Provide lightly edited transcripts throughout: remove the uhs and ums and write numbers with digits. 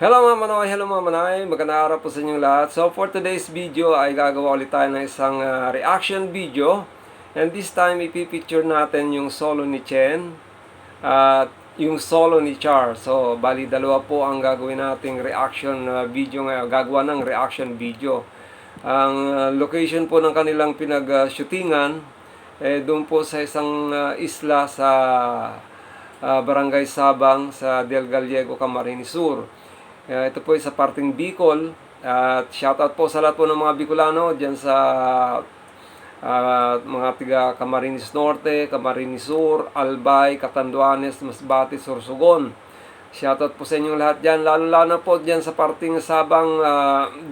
Hello mga Manoy, hello mga Manay, magandang araw po sa inyong lahat. So for today's video ay gagawa ulit tayo ng isang reaction video. And this time ipipicture natin yung solo ni Chen at yung solo ni Char. So bali dalawa po ang gagawin nating reaction video ngayon, gagawa ng reaction video. Ang location po ng kanilang pinag-shootingan doon po sa isang isla sa Barangay Sabang sa Del Gallego, Camarines Sur. Ito po ay sa parting Bicol. At shoutout po sa lahat po ng mga Bicolano dyan sa mga tiga Camarines Norte, Camarines Sur, Albay, Catanduanes, Masbate, Sorsogon. Shoutout po sa inyong lahat dyan, lalo-lalo po dyan sa parting Sabang,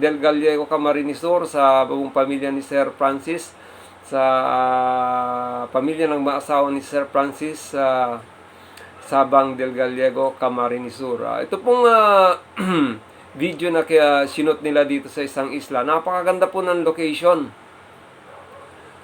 Del Gallego, Camarines Sur, sa buong pamilya ni Sir Francis, sa pamilya ng mga asawa ni Sir Francis, Sabang Del Gallego, Camarines Sur. Ito pong video na kaya sinot nila dito sa isang isla. Napakaganda po ng location.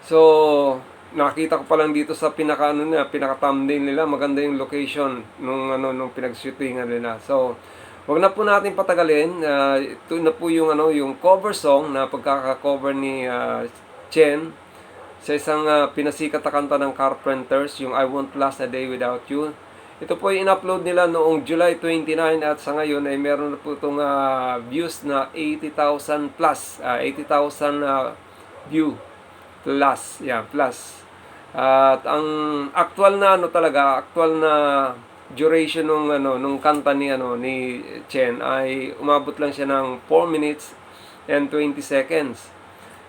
So, nakita ko pa lang dito sa pinaka-thumbnail nila, maganda yung location nung pinag-shootingan nila. So, wag na po natin patagalin. Ito na po yung yung cover song na pagkaka-cover ni Chen sa isang pinasikat na kanta ng Carpenters, yung I Won't Last a Day Without You. Ito po ay in-upload nila noong July 29 at sa ngayon ay meron na po itong views na 80,000 plus. 80,000 view plus. Yeah, plus. At ang actual na actual na duration nung kanta ni Chen ay umabot lang siya ng 4 minutes and 20 seconds.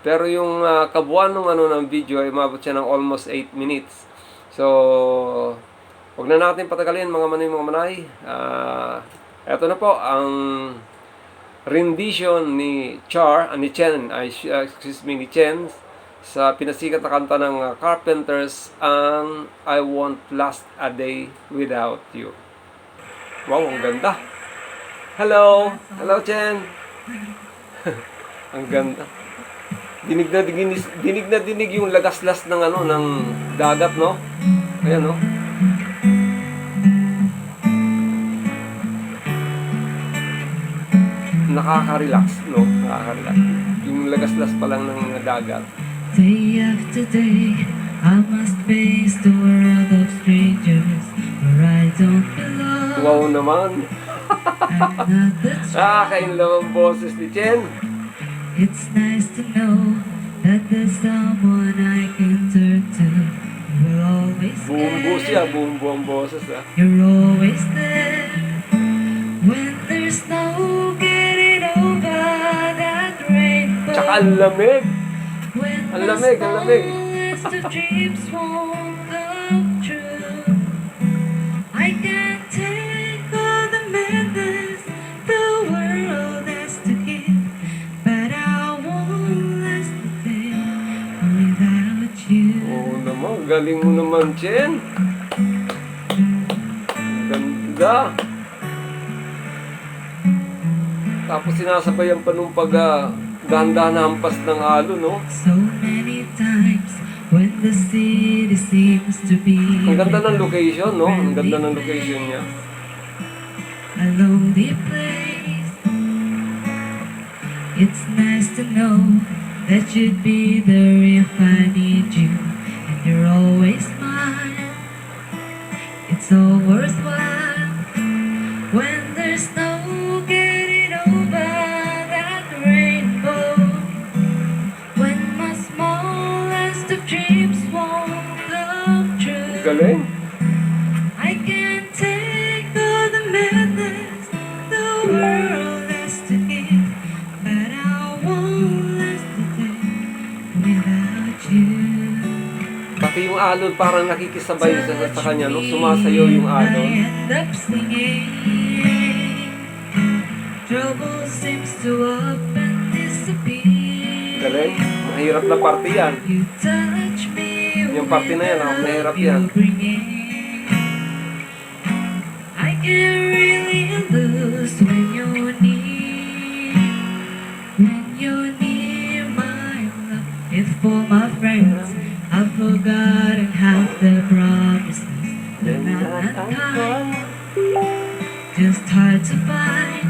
Pero yung kabuuan ng video ay umabot siya ng almost 8 minutes. So huwag na natin patagalin mga manay. Ito na po ang rendition ni Chen sa pinasikat na kanta ng Carpenters, ang I Won't Last a Day Without You. Wow, ang ganda. Hello Chen. Ang ganda. Dinig na dinig yung lagaslas ng ng dagat, no? Ayan, no? Nakaka-relax, no? Nakaka-relax. Yung lagaslas pa lang ng dagat. Day after day, I must face the world of strangers where I don't belong. Wow naman. Nakaka-inlove ang boses ni Chen. It's nice to know that there's someone I can turn to. You're always Bumbo siya, there. bumbo ang boses, You're always there. When there's no getting over that rainbow. Tsaka ang lamig. When Ang lamig, ang lamig. the dreams won't come true. I can't take all the madness the world has to give, but I won't last a day without you. Oo naman, galing mo naman, Chen. Ganda. Tapos sinasabayan pa nung dahan-dahan na hampas ng halo, no? So many times when the city seems to be Ang ganda ng location, no? Ang ganda ng location niya. a lonely place. It's nice to know that you'd be there if I need you, and you're always mine. It's all worthwhile when there's no getting over that rainbow. When my smallest of dreams won't come true. Galing. I can't take all the madness the world has to give, but I won't last a day without you. Pati yung alon parang nakikisabay sa kanya, no? Sumasayaw yung alon. I end up singing. Trouble seems to up and disappear. Galing. Mahirap na parte yan. You touch me Yung parte na yan, with mahirap love yan. you bring in. I can't really lose when you're near. When you're near, my love. If for my friends, I've forgotten half their promises. They're not that kind. Just hard to find.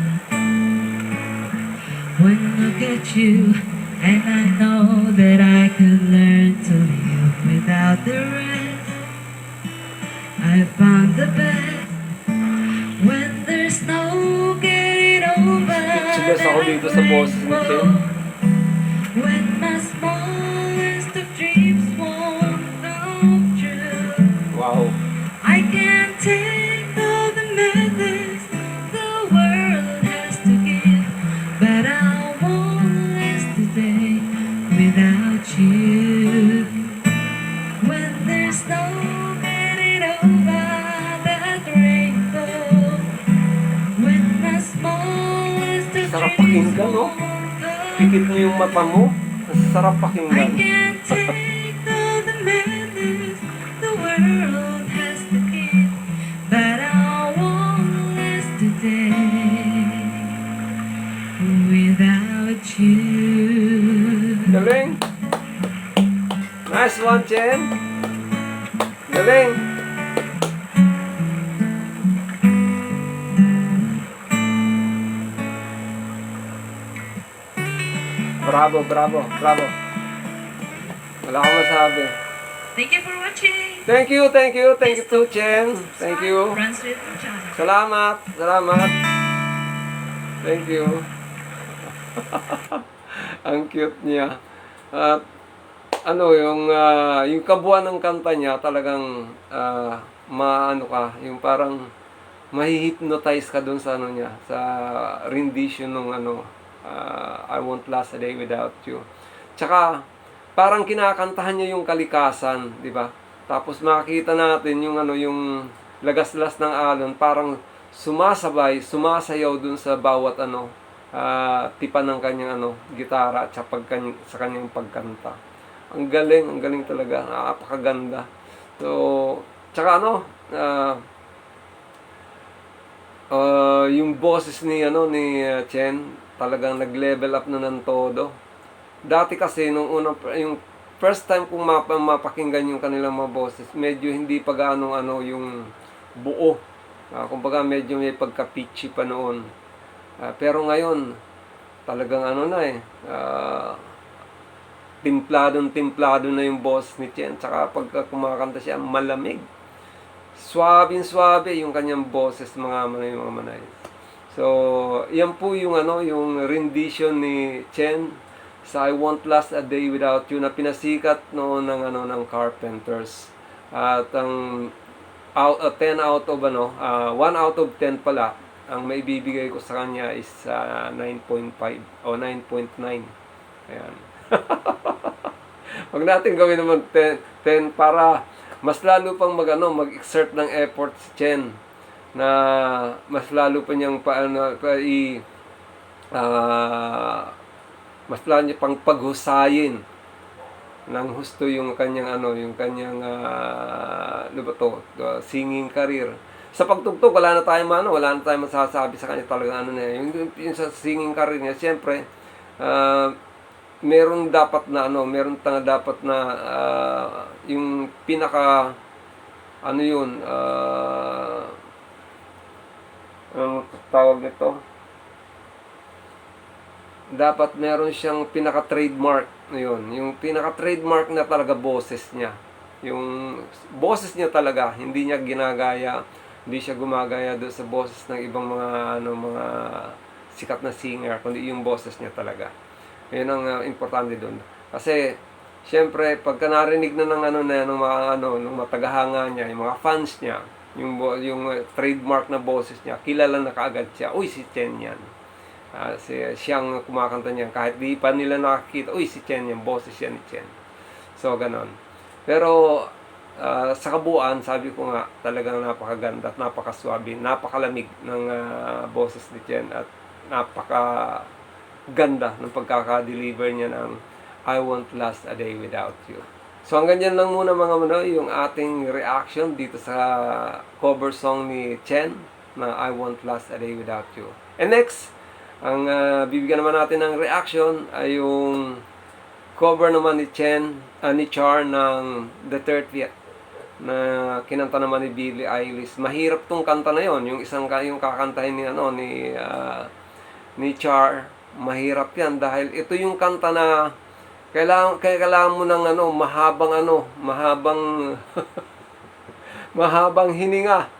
look at you, and I know that I could learn to live without the rest. I found the best when there's no getting over. Speechless ako dito sa boses ni Chen. When my smallest of dreams won't come true. Wow. I can't take all the madness the world has to give, but I won't last today without you. When there's no getting over that rainbow, when my smallest of Sarap dreams pakinggan, no? won't come Pikit mo yung mata mo. Ang sarap I pakinggan. can't take all the madness the world has to give, but I won't last today without you. Galing. Nice one, Chen. Galing. Bravo, bravo, bravo. Wala akong masabi. Thank you for watching. Thank you, thank you, thank you to Chen. Thank you. Friends with the channel. Salamat, salamat. Thank you. Ang cute niya. At ano yung kabuuan ng kanta niya talagang maano ka, yung parang mahihipnotize ka doon sa ano niya, sa rendition ng I Won't Last a Day Without You. Tsaka parang kinakantahan niya yung kalikasan, di ba? Tapos makikita natin yung yung lagaslas ng alon, parang sumasabay, sumasayaw dun sa bawat tipan ng kanyang gitara at sa kanyang pagkanta. Ang galing talaga, napakaganda. So, tsaka yung boses ni Chen, talagang nag-level up na ng todo. Dati kasi yung first time kong mapakinggan yung kanilang mga boses, medyo hindi pa gaano yung buo. Kumbaga medyo may pagka-pitchy pa noon. Pero ngayon, talagang timplado na yung boss ni Chen. Tsaka pagka kumakanta siya, malamig. Suwabing-suwabe yung kanyang boses, mga manay. So, yan po yung yung rendition ni Chen sa I Won't Last a Day Without You na pinasikat noon ng Carpenters. At ang 10 out of 1 out of 10 pala ang may bibigay ko sa kanya is 9.5 o 9.9. Ayan. Wag natin gawin naman 10 para mas lalo pang mag-exert ng effort si Chen na mas lalo pa niyang mas lalo niya pang paghusayin ng husto yung kanyang singing career. Sa pagtugtog wala na tayong masasabi sa kanya talaga yung sa singing career niya. Siyempre meron dapat na yung pinaka ang tawag nito, dapat meron siyang pinaka-trademark yun. Yung pinaka-trademark na talaga boses niya. Yung boses niya talaga, hindi niya ginagaya, hindi siya gumagaya doon sa boses ng ibang mga sikat na singer, kundi yung boses niya talaga. Yun ang importante doon. Kasi siyempre pagka narinig na ng matagahanga niya, yung mga fans niya, yung trademark na boses niya, kilala na kaagad siya. Uy, si Chen yan. Siyang kumakanta niyan. Kahit di pa nila nakakita, uy, si Chen yan, boses yan ni Chen. So, ganon. Pero, sa kabuuan, sabi ko nga, talagang napakaganda at napakaswabe, napakalamig ng boses ni Chen at napakaganda ng pagkaka-deliver niya ng I Won't Last a Day Without You. So hanggang dyan lang muna yung ating reaction dito sa cover song ni Chen na I Won't Last a Day Without You. And next, ang bibigyan naman natin ng reaction ay yung cover naman ni Char ng The 30th na kinanta naman ni Billie Eilish. Mahirap tong kanta na yon, yung kakantahin ni Char mahirap yan dahil ito yung kanta na kailangan mo ng mahabang mahabang hininga.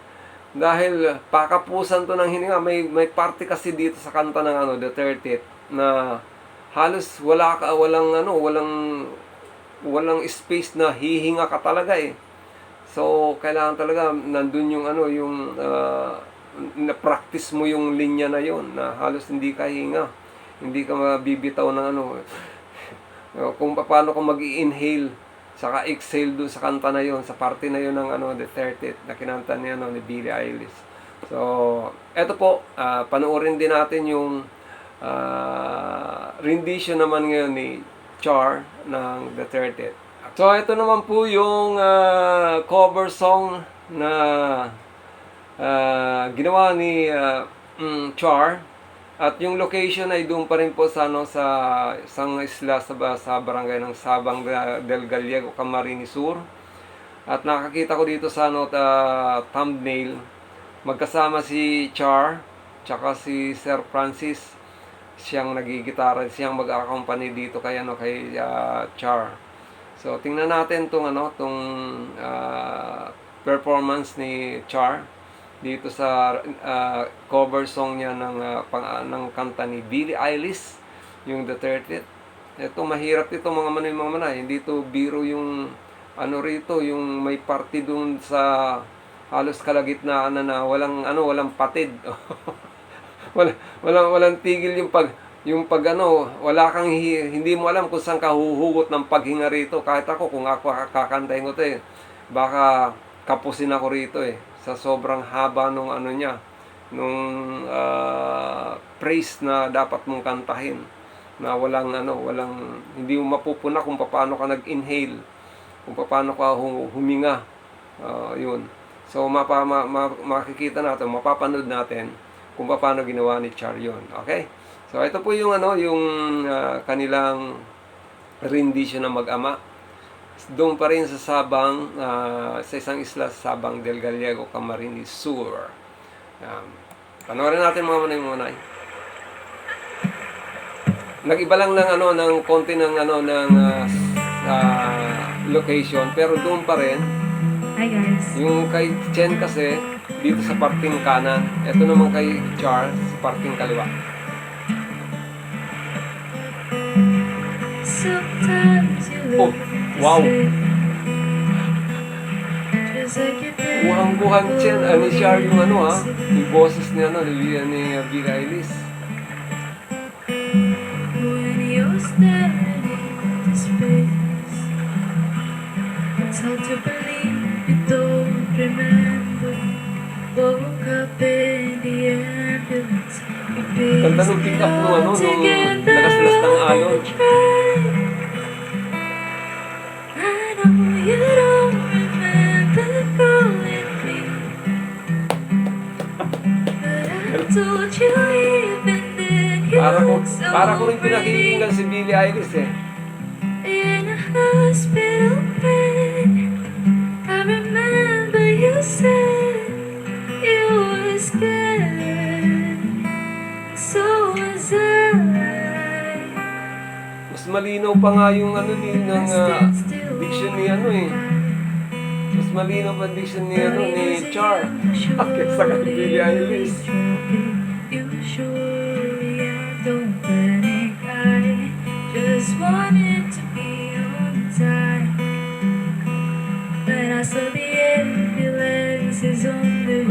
Dahil pakapusan to ng hininga. May parte kasi dito sa kanta ng The 30th na halos walang space na hihinga ka talaga eh. So kailangan talaga nandun yung na-practice mo yung linya na yon na halos hindi ka hinga. Hindi ka mabibitaw ng kung paano ka mag-i-inhale saka exhale dun sa kanta na yon, sa parte na yon ng The 30th na kinanta ni Billie Eilish. So, eto po, panoorin din natin yung rendition naman ngayon ni Char ng The 30th. So, ito naman po yung cover song na ginawa ni Char. At yung location ay doon pa rin po sa isang isla sa barangay ng Sabang del Gallego, Camarines Sur. At nakakita ko dito sa thumbnail, magkasama si Char, tsaka si Sir Francis. Siyang nagigitara, siyang mag-accompany dito kay Char. So tingnan natin tong performance ni Char dito sa cover song niya ng kanta ni Billie Eilish, yung The 30th. Ito mahirap ito mga manay. Hindi to biro yung rito, yung may party dun sa halos kalagitnaan na walang patid. walang tigil wala kang hindi mo alam kung saan ka huhugot ng paghinga rito. Kahit ako, kung ako kakantahin ko to baka kapusin ako rito sa sobrang haba nung praise na dapat mong kantahin na walang hindi mo mapupuna kung paano ka nag-inhale, kung paano ka huminga. Yun. So makikita natin, mapapanood natin kung paano ginawa ni Char yun. Okay? So ito po yung kanilang rendition ng mag-ama. Doon pa rin sa Sabang, sa isang isla sa Sabang del Gallego, Camarines Sur. Panoorin natin mga manay. Nag-iba lang ng konti ng location, pero doon pa rin. Hi guys. Yung kay Chen kasi dito sa parting kanan, ito naman kay Char sa parting kaliwa. Sometimes you Oh, wow! Buhang-buhang Chen, ni Char yung yung boses ni Billie Eilish. When you're staring into space, it's hard to believe you don't remember. Woke up in the ambulance. Ganda nung pick up nung lakas-las ng alon. I know you don't remember calling me, but I told you even then you look so Para ko rin pretty. pinakikinggan si Billie Eilish In a hospital bed, I remember you said you were scared. So was I. Mas malinaw pa nga yung diction ni Mas malinaw pa diction ni Char. Kesa kay Billie Eilish. Usually I don't panic, I just wanted to be on time. When I saw the ambulances on the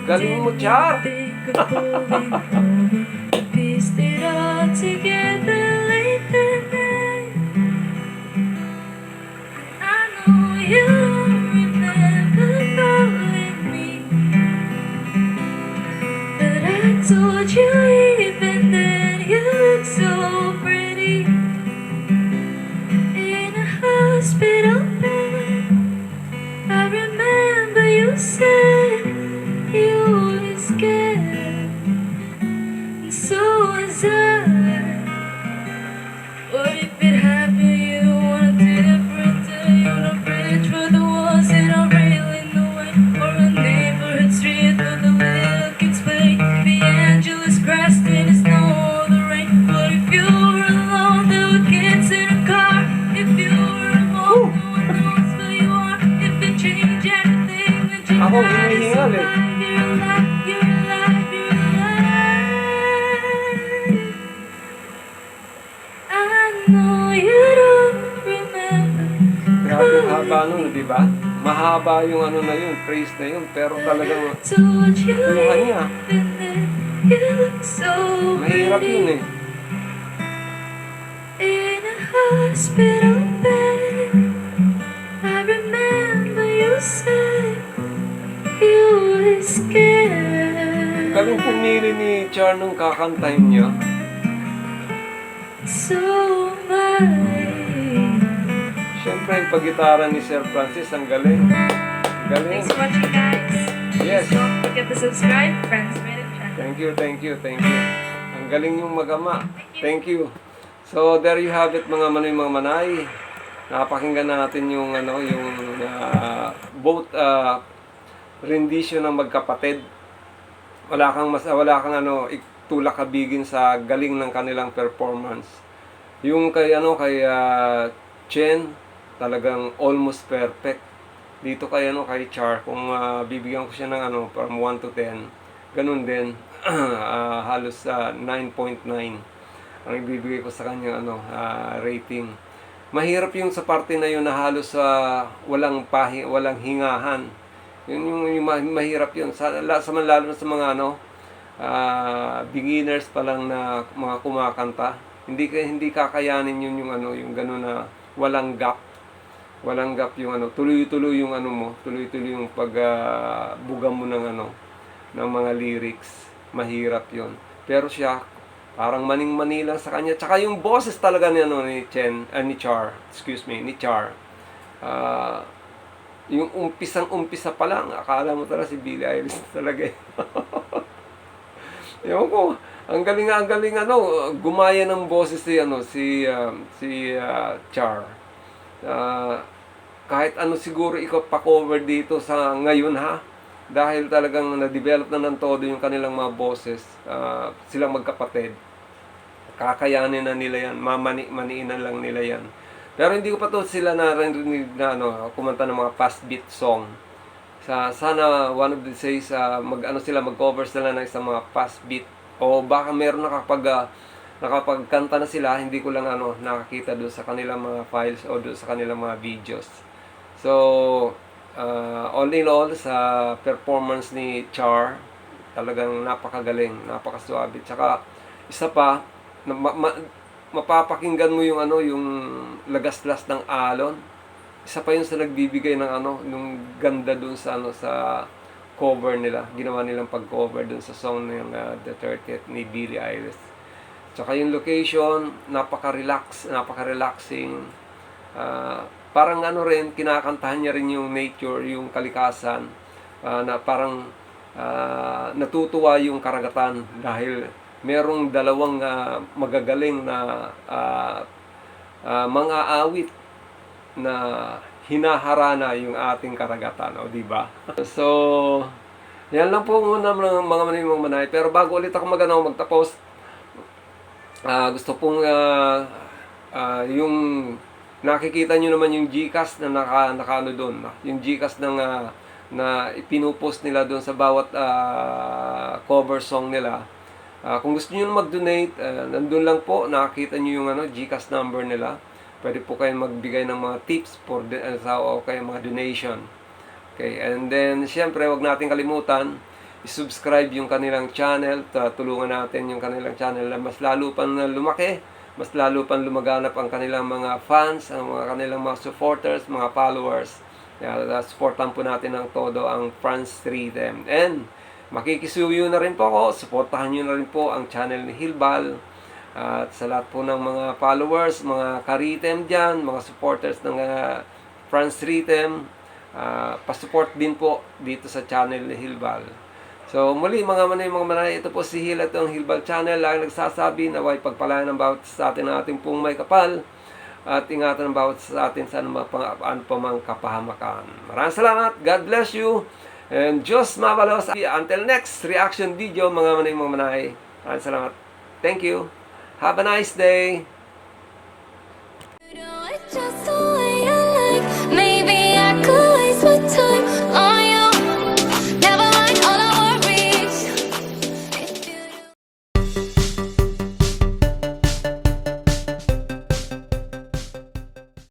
Galing mo, Char! think of pulling over, pieced it all together late that night. I know you don't remember calling me, but I told you even then you look so pretty. In a hospital bed, I remember you said you were scared. ako hinihingal eh. Grabe ang haba nun, di ba? Mahaba yung ano na yun, praise na yun, pero talagang kuha niya. Mahirap yun eh. In a hospital bed, I remember you said you were scared. Galing pumili ni Char nung kakantahin niya. So much. Siyempre, yung pag-gitara ni Sir Francis, ang galing. Galing. Thanks for watching, guys. Yes. Don't forget to subscribe, friends. Thank you. Ang galing yung magama. Thank you. So, there you have it, mga manoy, mga manay. Napakinggan natin yung, both rendition ng magkapatid. Wala kang tulak kabigin sa galing ng kanilang performance. Yung kay Chen, talagang almost perfect. Dito kay Char, kung bibigyan ko siya ng from 1 to 10, ganun din, halos 9.9 ang ibibigay ko sa kanya rating. Mahirap yung sa parte na yun na halos walang hingahan. Yung mahirap yun lalo na sa mga beginners pa lang na mga kumakanta. Hindi kakayanin yun yung gano'n na walang gap yung tuloy-tuloy yung tuloy-tuloy yung pagbuga mo ng mga lyrics. Mahirap yun. Pero siya parang maning-mani lang sa kanya. Tsaka yung boses talaga ni Char. Yung umpisa pa lang, akala mo talaga si Billie Eilish talaga eh. Ewan ko, ang galing gumaya ng boses si Char. Kahit siguro ikaw pa-cover dito sa ngayon dahil talagang na-develop na ng todo yung kanilang mga boses, silang magkapatid. Kakayanin na nila yan, maniin na lang nila yan. Pero hindi ko pa to sila narinig na kumanta ng mga fast beat song. Sana one of the days mag-cover sila ng isang mga fast beat, o baka meron nakapagkanta na sila, hindi ko lang nakakita doon sa kanilang mga files o doon sa kanilang mga videos. So all in all, sa performance ni Char, talagang napakagaling, napakaswabe. Tsaka isa pa, mapapakinggan mo yung lagaslas ng alon. Isa pa yun sa nagbibigay ng yung ganda dun sa cover nila. Ginawa nilang pag-cover dun sa song ng The 30th ni Billie Eilish. Tsaka yung location, napaka-relaxing. Parang rin, kinakantahan niya rin yung nature, yung kalikasan, na parang natutuwa yung karagatan dahil merong dalawang magagaling na mga awit na hinaharana yung ating karagatan, di ba? So, yan lang po muna mga manay. Pero bago ulit ako magtapos, gusto pong yung nakikita nyo naman yung GCash na nakaano doon, yung GCash na ipinupost nila doon sa bawat cover song nila. Kung gusto niyo mag-donate, nandun lang po, nakikita niyo yung GCash number nila. Pwede po kayong magbigay ng mga tips o kaya mga donation. Okay, and then syempre wag natin kalimutan i-subscribe yung kanilang channel. Tulungan natin yung kanilang channel na mas lalo pang lumaki, mas lalo pang lumaganap ang kanilang mga fans, ang kanilang mga supporters, mga followers. Supportan po natin ng todo ang France Rhythm. And makikisuyo na rin po ako, supportahan nyo na rin po ang channel ni Hilbal. At sa lahat po ng mga followers, mga ka-rhythm dyan, mga supporters ng France Rhythm, pa-support din po dito sa channel ni Hilbal. So muli mga manay, ito po si Hil at ang Hilbal Channel, lang nagsasabi na way pagpalayan ng bawat sa atin ng ating pong may kapal, at ingatan ng bawat sa atin sa ano pa mang kapahamakan. Maraming salamat, God bless you, and Diyos mabalos. Until next reaction video mga manay. Maraming salamat. Thank you. Have a nice day.